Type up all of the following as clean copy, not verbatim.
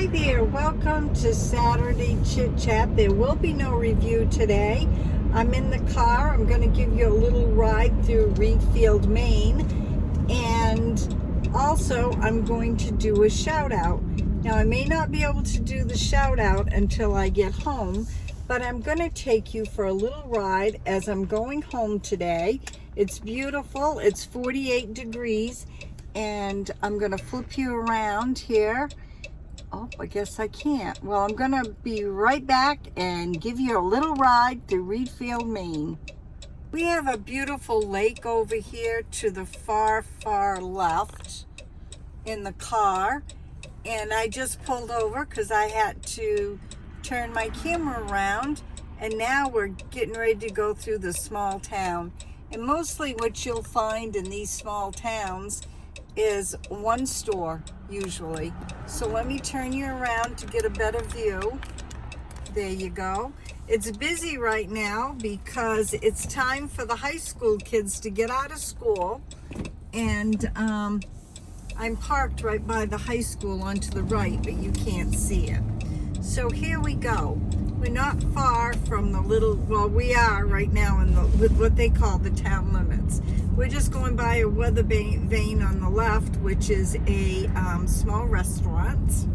Hi there, welcome to Saturday Chit Chat. There will be no review today. I'm in the car. I'm going to give you a little ride through Readfield, Maine, and also I'm going to do a shout out. Now I may not be able to do the shout out until I get home, but I'm going to take you for a little ride as I'm going home today. It's beautiful. It's 48 degrees, and I'm going to flip you around here. Oh, I guess I can't. Well, I'm going to be right back and give you a little ride through Readfield, Maine. We have a beautiful lake over here to the far, far left in the car. And I just pulled over because I had to turn my camera around. And now we're getting ready to go through the small town. And mostly what you'll find in these small towns is one store usually. So let me turn you around to get a better view. There you go. It's busy right now because it's time for the high school kids to get out of school, and I'm parked right by the high school on to the right, but you can't see it. So here we go. We're not far from the little, well, we are right now in the, with what they call the town limits. We're just going by a weather vane on the left, which is a small restaurant.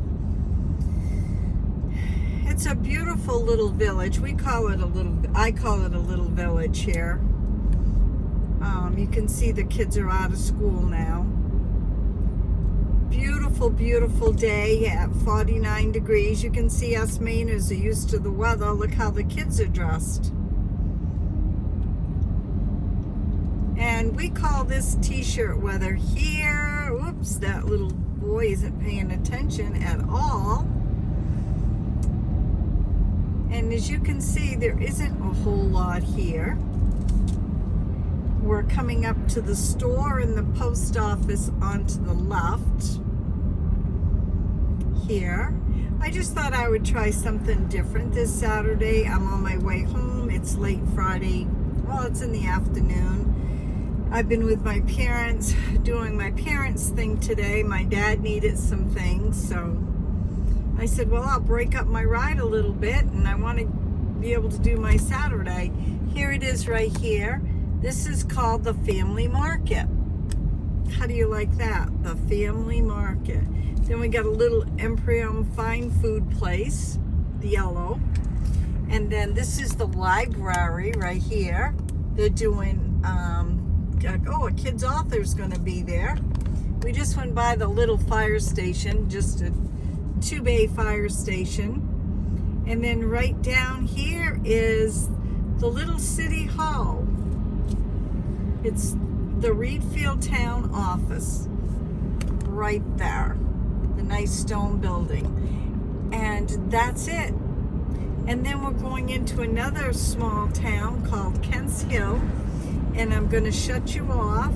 It's a beautiful little village. We call it a little, I call it a little village here. You can see the kids are out of school now. Beautiful, beautiful day at 49 degrees. You can see us Mainers are used to the weather. Look how the kids are dressed. And we call this t-shirt weather here. Oops, that little boy isn't paying attention at all. And as you can see, there isn't a whole lot here. We're coming up to the store and the post office onto the left here. I just thought I would try something different this Saturday. I'm on my way home. It's late Friday. Well, it's in the afternoon. I've been with my parents doing my parents thing today. My dad needed some things, so I said, well, I'll break up my ride a little bit, and I want to be able to do my Saturday. Here it is right here. This is called the Family Market. How do you like that? The Family Market. Then we got a little Emporium fine food place, the yellow. And then this is the library right here. They're doing, a kid's author's gonna be there. We just went by the little fire station, just a 2-bay fire station. And then right down here is the little city hall. It's the Readfield town office right there, the nice stone building. And that's it. And then we're going into another small town called Kent's Hill, and I'm going to shut you off.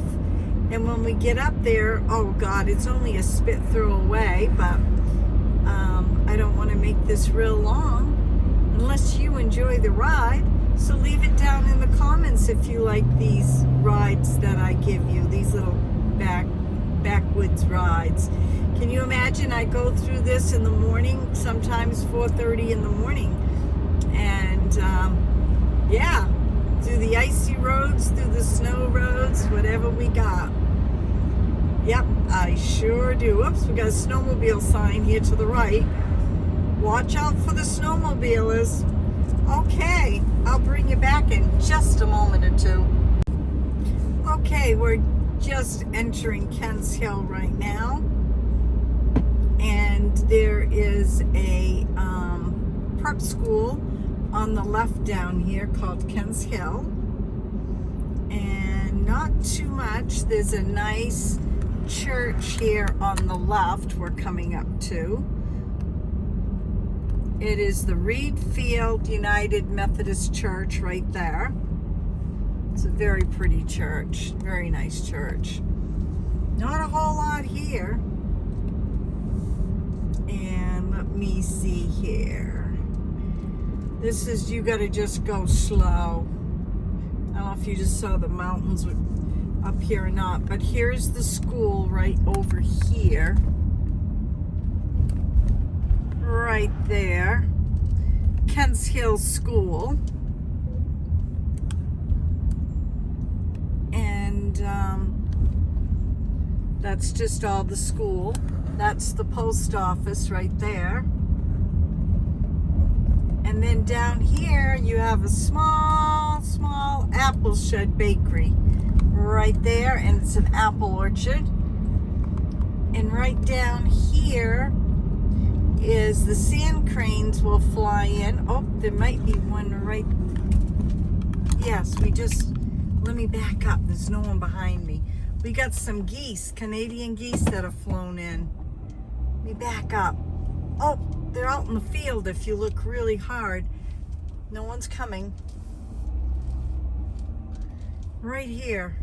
And when we get up there, oh God, it's only a spit throw away, but I don't want to make this real long unless you enjoy the ride. So leave it down in the comments if you like these rides that I give you, these little backwoods rides. Can you imagine I go through this in the morning, sometimes 4:30 in the morning, and yeah, through the icy roads, through the snow roads, whatever we got. Yep, I sure do. Oops, we got a snowmobile sign here to the right. Watch out for the snowmobilers. Okay, I'll bring you back in just a moment or two. Okay, we're just entering Kent's Hill right now. And there is a prep school on the left down here called Kent's Hill. And not too much. There's a nice church here on the left we're coming up to. It is the Readfield United Methodist Church right there. It's a very pretty church, very nice church. Not a whole lot here. And let me see here. This is, you gotta just go slow. I don't know if you just saw the mountains up here or not, but here's the school right over here. right there, Kents Hill School. And that's just all the school. That's the post office right there. And then down here you have a small apple shed bakery right there, and it's an apple orchard. And right down here is the sand cranes will fly in. Oh, there might be one right. Yes, let me back up. There's no one behind me. We got some geese, Canadian geese that have flown in. Let me back up. Oh, they're out in the field if you look really hard. No one's coming. Right here.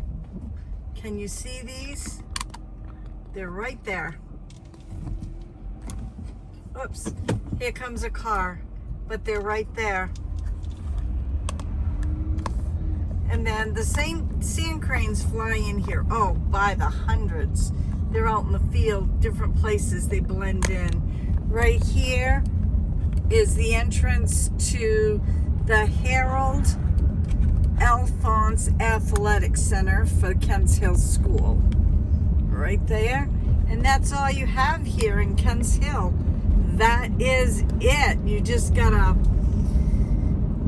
Can you see these? They're right there. Oops, here comes a car, but they're right there. And then the same sand cranes fly in here. Oh, by the hundreds. They're out in the field, different places, they blend in. Right here is the entrance to the Harold Alphonse Athletic Center for Kents Hill School. Right there. And that's all you have here in Kents Hill. That is it. You just got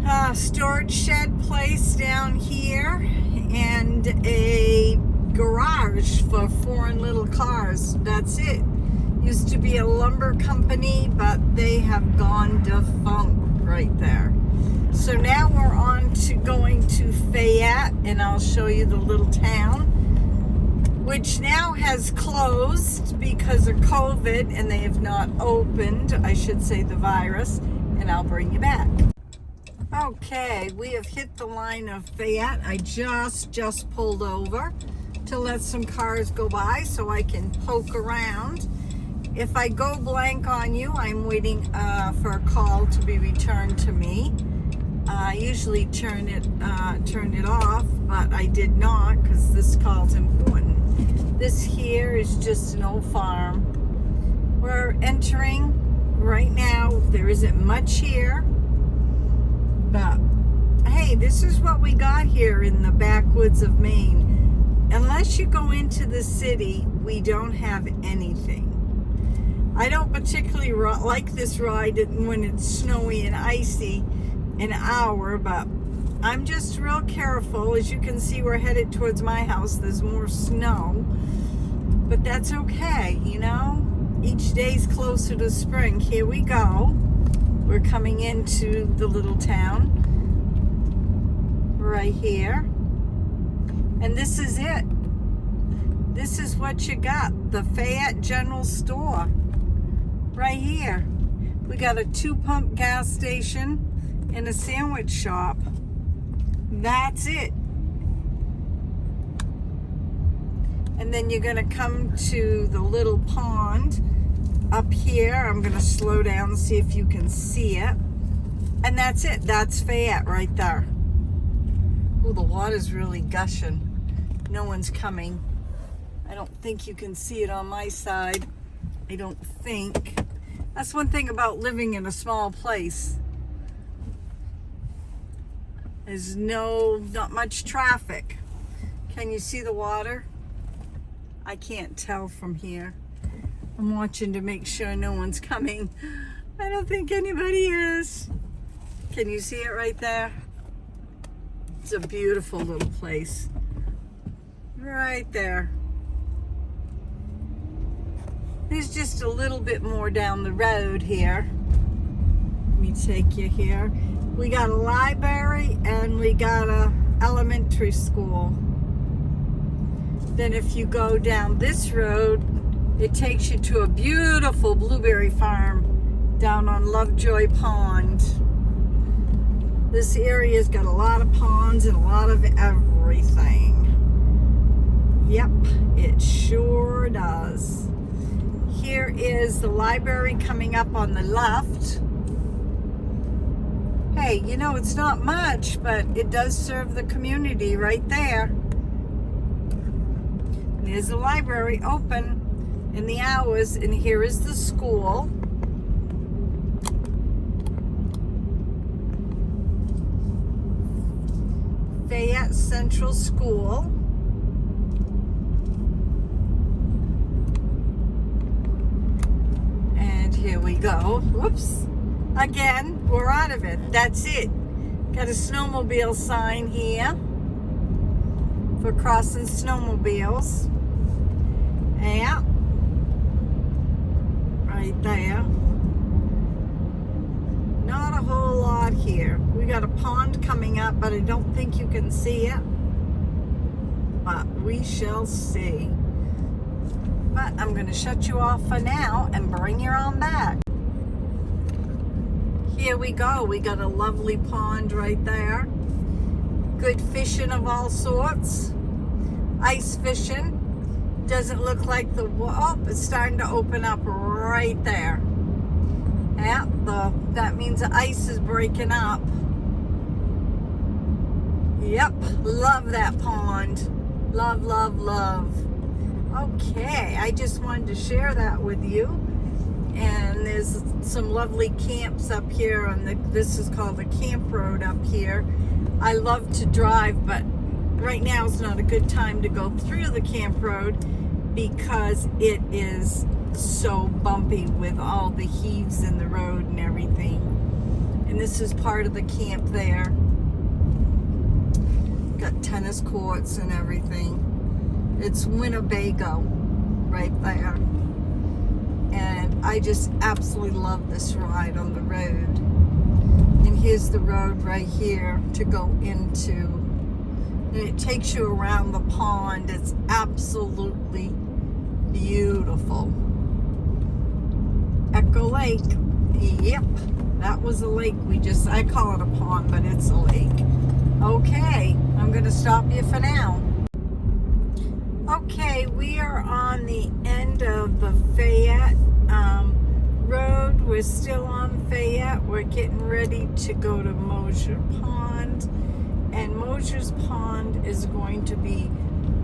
a storage shed place down here and a garage for foreign little cars. That's it. Used to be a lumber company, but they have gone defunct right there. So now we're on to going to Fayette, and I'll show you the little town, which now has closed because of COVID, and they have not opened, I should say the virus, and I'll bring you back. Okay, we have hit the line of Fayette. I just pulled over to let some cars go by so I can poke around. If I go blank on you, I'm waiting for a call to be returned to me. I usually turn it off, but I did not because this call's important. This here is just an old farm. We're entering right now. There isn't much here, but hey, this is what we got here in the backwoods of Maine. Unless you go into the city, we don't have anything. I don't particularly like this ride when it's snowy and icy an hour, but I'm just real careful. As you can see, we're headed towards my house. There's more snow, but that's okay, you know? Each day's closer to spring. Here we go. We're coming into the little town right here. And this is it. This is what you got. The Fayette General Store. Right here. We got a 2-pump gas station and a sandwich shop. That's it. And then you're gonna come to the little pond up here. I'm gonna slow down and see if you can see it. And that's it. That's Fayette right there. Oh, the water's really gushing. No one's coming. I don't think you can see it on my side. I don't think. That's one thing about living in a small place. There's not much traffic. Can you see the water? I can't tell from here. I'm watching to make sure no one's coming. I don't think anybody is. Can you see it right there? It's a beautiful little place. Right there. There's just a little bit more down the road here. Let me take you here. We got a library and we got a elementary school. Then if you go down this road, it takes you to a beautiful blueberry farm down on Lovejoy Pond. This area's got a lot of ponds and a lot of everything. Yep, it sure does. Here is the library coming up on the left. Hey, you know, it's not much, but it does serve the community right there. There's the library open in the hours, and here is the school. Fayette Central School. And here we go. Whoops. Again, we're out of it. That's it. Got a snowmobile sign here for crossing snowmobiles. Yeah. Right there. Not a whole lot here. We got a pond coming up, but I don't think you can see it. But we shall see. But I'm going to shut you off for now and bring you on back. Here we go. We got a lovely pond right there. Good fishing of all sorts. Ice fishing. Doesn't look like the, oh, it's starting to open up right there. Yeah, that means the ice is breaking up. Yep, love that pond. Love, love, love. Okay, I just wanted to share that with you. And there's some lovely camps up here on this is called the camp road up here. I love to drive, but right now is not a good time to go through the camp road because it is so bumpy with all the heaves in the road and everything. And this is part of the camp there. Got tennis courts and everything. It's Winnebago right there. And I just absolutely love this ride on the road. And here's the road right here to go into. And it takes you around the pond. It's absolutely beautiful. Echo Lake. Yep, that was a lake. I call it a pond, but it's a lake. Okay, I'm going to stop you for now. Okay, we are on the end of the Fayette road. We're still on Fayette. We're getting ready to go to Moshe Pond. And Moshe's Pond is going to be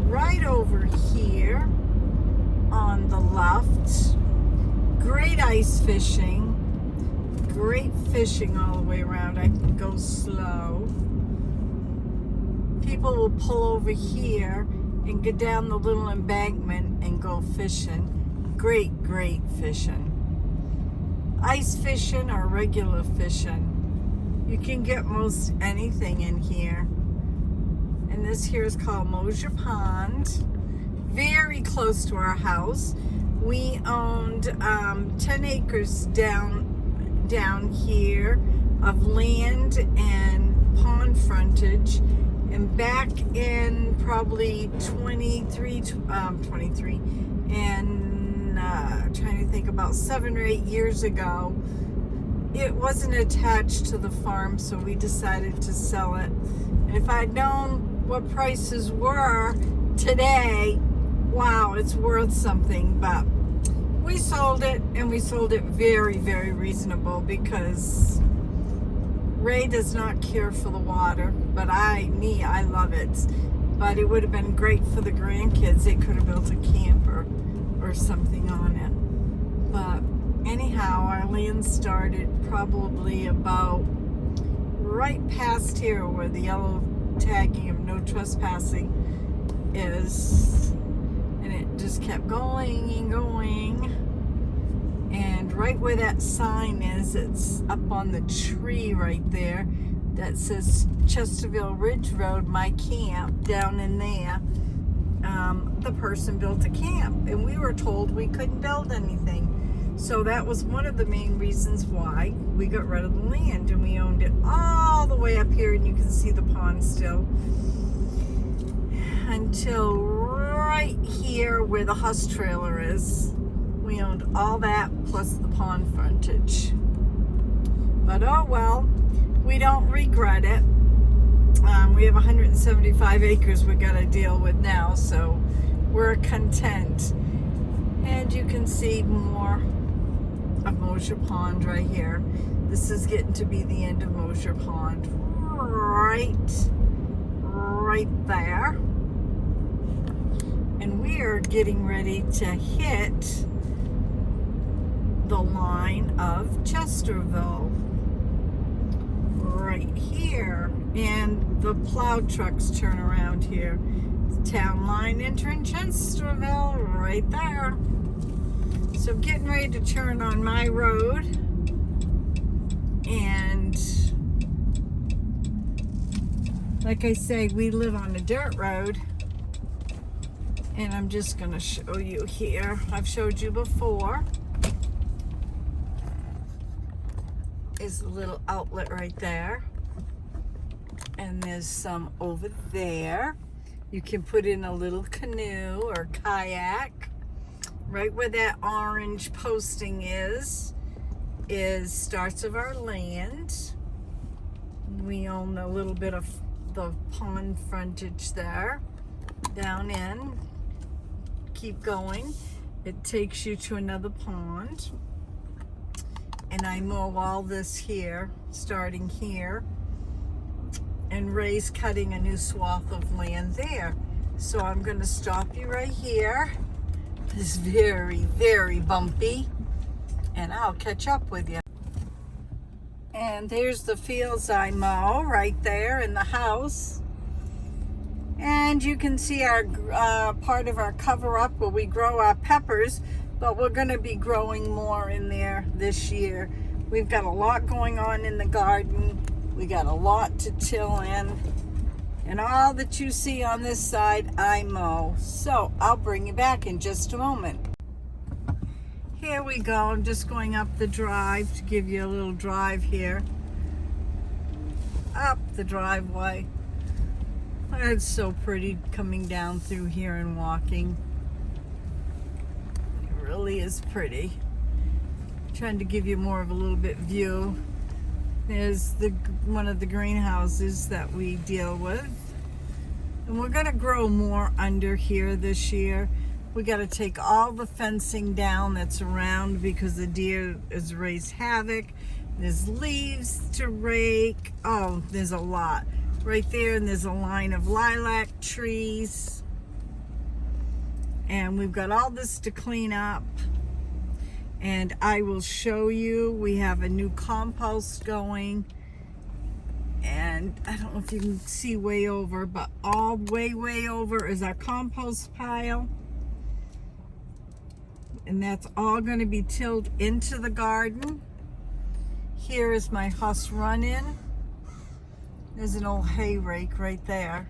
right over here on the left. Great ice fishing. Great fishing all the way around. I can go slow. People will pull over here and get down the little embankment and go fishing. Great, great fishing. Ice fishing or regular fishing. You can get most anything in here. And this here is called Moshe Pond. Very close to our house. We owned 10 acres down here of land and pond frontage. And back in probably 23, and trying to think about 7 or 8 years ago, it wasn't attached to the farm, so we decided to sell it. And if I'd known what prices were today, wow, it's worth something. But we sold it, and we sold it very, very reasonable because Ray does not care for the water, but I love it. But it would have been great for the grandkids. They could have built a camper or something on it. But anyhow, our land started probably about right past here where the yellow tagging of no trespassing is. And it just kept going and going. And right where that sign is, it's up on the tree right there that says Chesterville Ridge Road, my camp, down in there. The person built a camp, and we were told we couldn't build anything. So that was one of the main reasons why we got rid of the land, and we owned it all the way up here, and you can see the pond still. Until right here where the Huss trailer is. We owned all that plus the pond frontage. But oh well, we don't regret it. We have 175 acres we got to deal with now, so we're content. And you can see more of Moshe Pond right here. This is getting to be the end of Moshe Pond. Right there. And we are getting ready to hit the line of Chesterville. right here. And the plow trucks turn around here. Town line entrance, Chesterville, right there. So I'm getting ready to turn on my road. And like I say, we live on a dirt road. And I'm just going to show you here. I've showed you before. Is a little outlet right there. And there's some over there. You can put in a little canoe or kayak. Right where that orange posting is starts of our land. We own a little bit of the pond frontage there. Down in. Keep going. It takes you to another pond. And I mow all this here, starting here. And Ray's cutting a new swath of land there. So I'm going to stop you right here. It's very, very bumpy. And I'll catch up with you. And there's the fields I mow right there in the house. And you can see our part of our cover up where we grow our peppers. But we're going to be growing more in there this year. We've got a lot going on in the garden. We got a lot to till in. And all that you see on this side, I mow. So I'll bring you back in just a moment. Here we go. I'm just going up the drive to give you a little drive here. Up the driveway. It's so pretty coming down through here and walking. It really is pretty. Trying to give you more of a little bit view. There's one of the greenhouses that we deal with. And we're going to grow more under here this year. We got to take all the fencing down that's around because the deer has raised havoc. There's leaves to rake. Oh, there's a lot. Right there, and there's a line of lilac trees. And we've got all this to clean up. And I will show you, we have a new compost going. And I don't know if you can see way over, but all way over is our compost pile. And that's all going to be tilled into the garden. Here is my husk run-in. There's an old hay rake right there.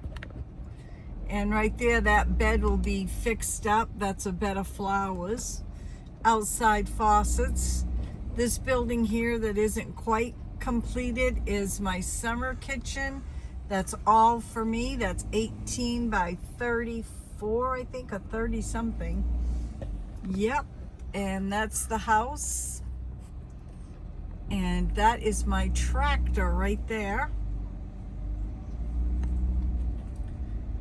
And right there, that bed will be fixed up. That's a bed of flowers. Outside faucets. This building here that isn't quite completed is my summer kitchen. That's all for me. That's 18 by 34, I think, or 30 something. Yep. And that's the house. And that is my tractor right there.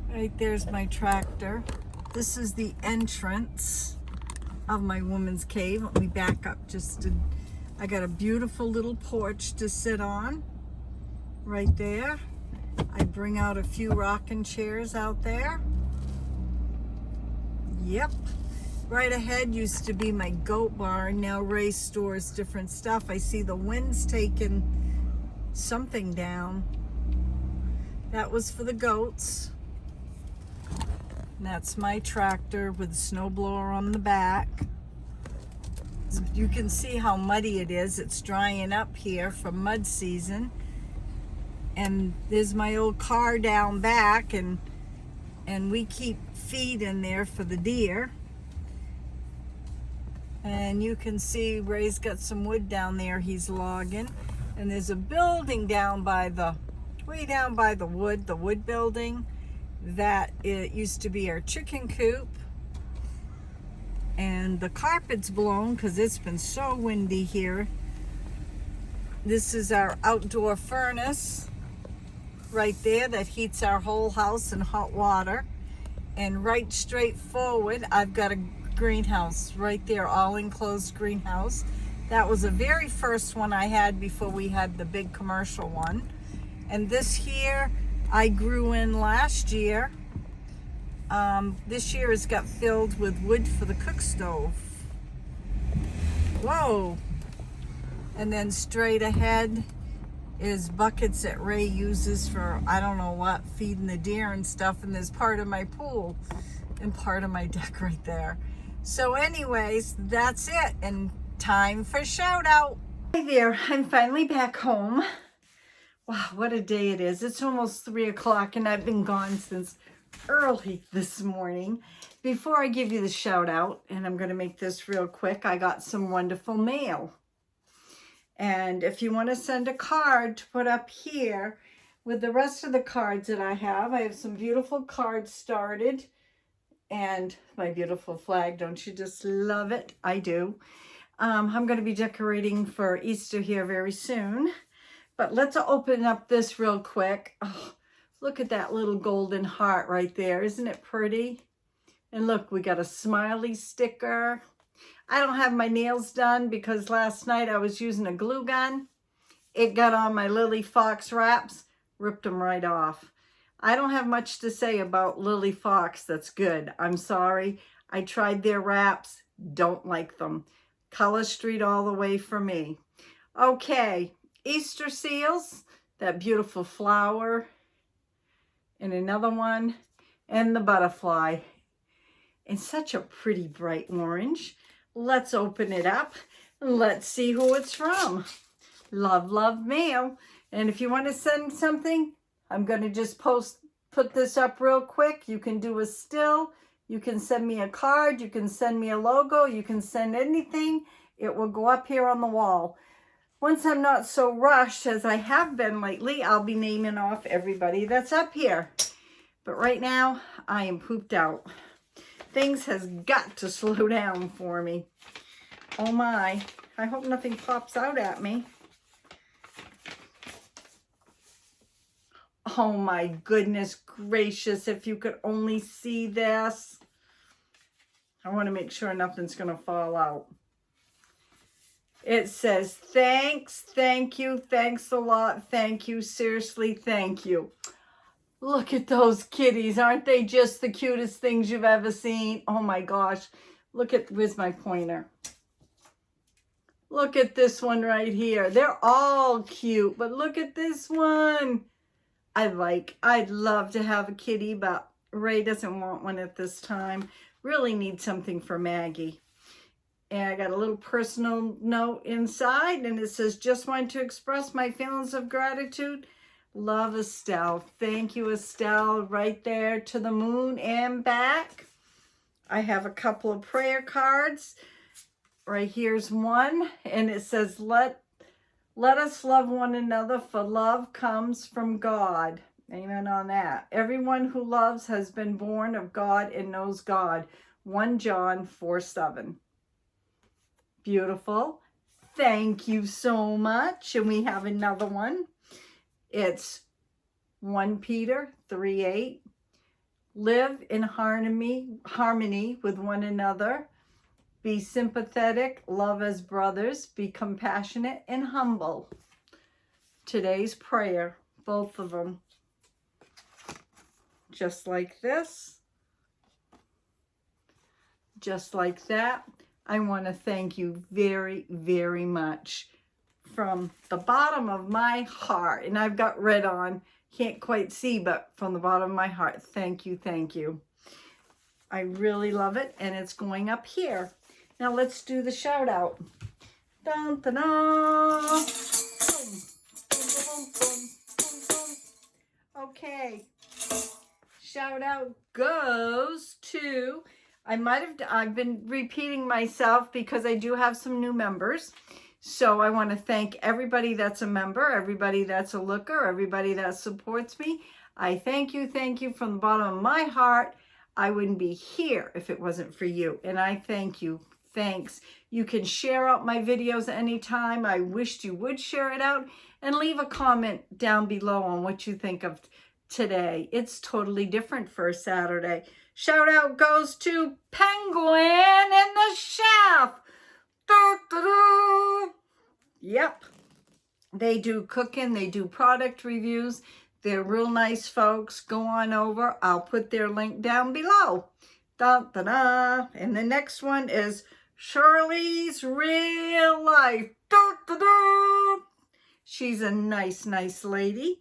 Right there's my tractor. This is the entrance of my woman's cave. Let me back up I got a beautiful little porch to sit on right there. I bring out a few rocking chairs out there. Yep. Right ahead used to be my goat barn. Now Ray stores different stuff. I see the wind's taking something down. That was for the goats. And that's my tractor with a snowblower on the back. You can see how muddy it is. It's drying up here from mud season. And there's my old car down back, and we keep feed in there for the deer. And you can see Ray's got some wood down there he's logging. And there's a building down by way down by the wood building. That it used to be our chicken coop. And the carpet's blown because it's been so windy here. This is our outdoor furnace right there that heats our whole house in hot water. And right straight forward, I've got a greenhouse right there, all enclosed greenhouse. That was the very first one I had before we had the big commercial one. And this here, I grew in last year. This year has got filled with wood for the cook stove. Whoa! And then straight ahead is buckets that Ray uses for, I don't know what, feeding the deer and stuff. And there's part of my pool and part of my deck right there. So anyways, that's it. And time for shout out. Hi there, I'm finally back home. Wow, what a day it is. It's almost 3 o'clock and I've been gone since early this morning. Before I give you the shout out, and I'm going to make this real quick, I got some wonderful mail. And if you want to send a card to put up here with the rest of the cards that I have some beautiful cards started. And my beautiful flag, don't you just love it? I do. I'm going to be decorating for Easter here very soon. But let's open up this real quick. Oh, look at that little golden heart right there. Isn't it pretty? And look, we got a smiley sticker. I don't have my nails done because last night I was using a glue gun. It got on my Lily Fox wraps, ripped them right off. I don't have much to say about Lily Fox that's good. I'm sorry. I tried their wraps. Don't like them. Color Street all the way for me. Okay, Easter seals. That beautiful flower. And another one. And the butterfly. And such a pretty bright orange. Let's open it up. Let's see who it's from. Love, love mail. And if you want to send something, I'm going to just put this up real quick. You can do a still. You can send me a card. You can send me a logo. You can send anything. It will go up here on the wall. Once I'm not so rushed as I have been lately, I'll be naming off everybody that's up here. But right now, I am pooped out. Things has got to slow down for me. Oh my. I hope nothing pops out at me. Oh my goodness gracious, if you could only see this. I want to make sure nothing's going to fall out. It says, thanks, thank you, thanks a lot, thank you, seriously, thank you. Look at those kitties. Aren't they just the cutest things you've ever seen? Oh my gosh. Look at, where's my pointer? Look at this one right here. They're all cute, but look at this one. I'd love to have a kitty, but Ray doesn't want one at this time. Really need something for Maggie. And I got a little personal note inside, and it says, just want to express my feelings of gratitude. Love, Estelle. Thank you, Estelle. Right there to the moon and back. I have a couple of prayer cards. Right here's one, and it says, let us love one another, for love comes from God. Amen on that. Everyone who loves has been born of God and knows God. 1 John 4:7. Beautiful. Thank you so much. And we have another one. It's 1 Peter 3:8. Live in harmony with one another. Be sympathetic, love as brothers, be compassionate and humble. Today's prayer, both of them. Just like this. Just like that. I want to thank you very, very much from the bottom of my heart. And I've got red on. Can't quite see, but from the bottom of my heart, thank you, thank you. I really love it, and it's going up here. Now let's do the shout out. Dun, dun, dun. Boom. Boom, boom, boom, boom, boom. Okay. Shout out goes to, I've been repeating myself because I do have some new members. So I want to thank everybody that's a member, everybody that's a looker, everybody that supports me. I thank you from the bottom of my heart. I wouldn't be here if it wasn't for you. And I thank you. Thanks. You can share out my videos anytime. I wished you would share it out, and leave a comment down below on what you think of today. It's totally different for a Saturday. Shout out goes to Penguin and the Chef. Da-da-da. Yep. They do cooking. They do product reviews. They're real nice folks. Go on over. I'll put their link down below. Da-da-da. And the next one is Sherley's Real Life. Da-da-da. She's a nice, nice lady.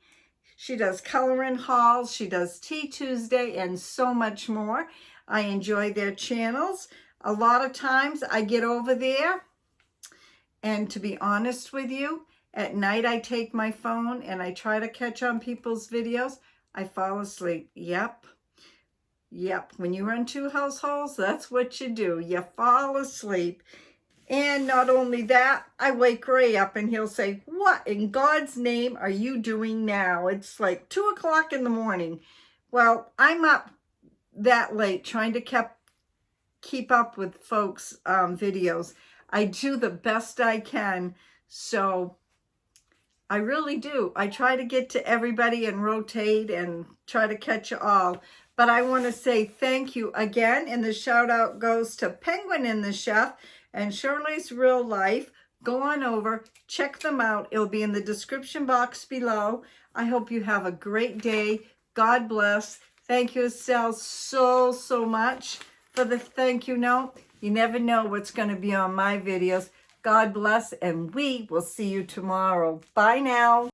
She does coloring hauls, she does Tea Tuesday, and so much more. I enjoy their channels. A lot of times I get over there, and to be honest with you, at night I take my phone and I try to catch on people's videos. I fall asleep. Yep. When you run 2 households, that's what you do. You fall asleep. And not only that, I wake Ray up and he'll say, "What in God's name are you doing now?" It's like 2 o'clock in the morning. Well, I'm up that late trying to keep up with folks' videos. I do the best I can. So I really do. I try to get to everybody and rotate and try to catch you all. But I want to say thank you again. And the shout out goes to Penguin and the Chef and Shirley's Real Life. Go on over, check them out. It'll be in the description box below. I hope you have a great day. God bless. Thank you, Estelle, so much for the thank you note. You never know what's going to be on my videos. God bless, and we will see you tomorrow. Bye now.